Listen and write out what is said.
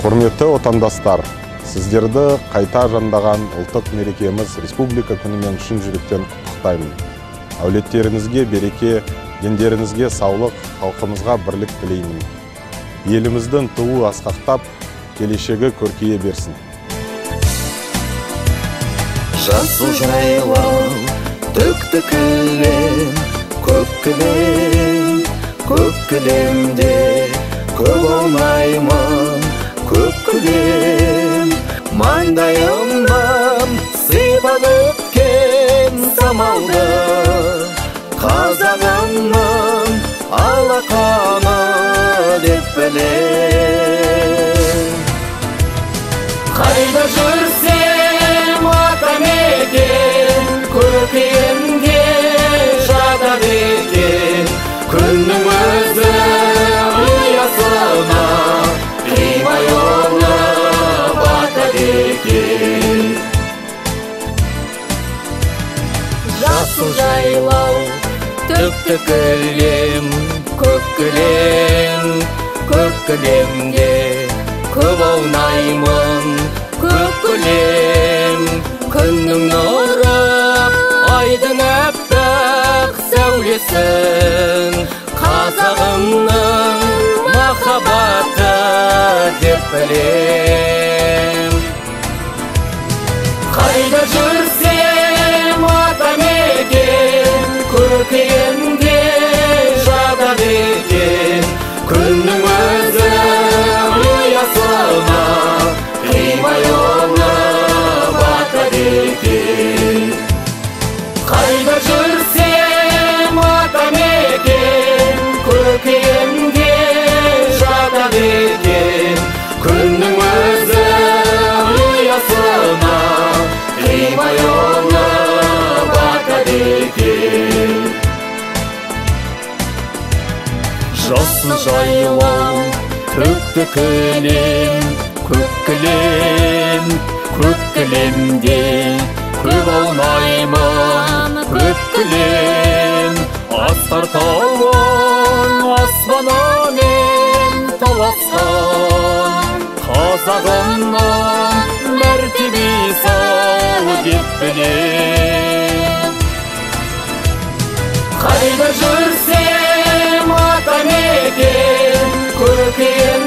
Құрметті отандастар, сіздерді қайта жандаған ұлттық мерекеміз Республика күнімен шын жүректен құттықтаймын. Әулеттеріңізге береке, дендеріңізге саулық, халқымызға бірлік тілеймін. Еліміздің туы асқақтап, келешегі көркейе берсін. Жасыл жайлау, төкті кілем, көк кілемде көп оңаймын, көк кілем. Маңдайымнан сипап өткен самалды, қазағымның алақаны деп білем. Қайда жүрсем атамекен, көкейімде жатады екен. Күннің өзі ұясына қимай оны батады екен. Жасыл жайлау, төкті кілем, көк кілемде көп аунаймын, көк кілем. Күннің нұры айдың әппақ сәулесін, қазағымның махаббаты деп білем. Қайда жүрсем атамекен, көкейімде жатады екен. Күннің өзі ұясына қимай оны батады екен. Қайда жүрсем атамекен, көкейімде жатады екен. Күннің өзі ұясына қимай оны батады екен. Жасыл жайлау, төкті кілем, көк кілемде көп аунаймын, көк кілем. Астар тауын аспанамен таласқан, қазағымның мәртебесі деп білем. Қайда жүрсем атамекен, көкейім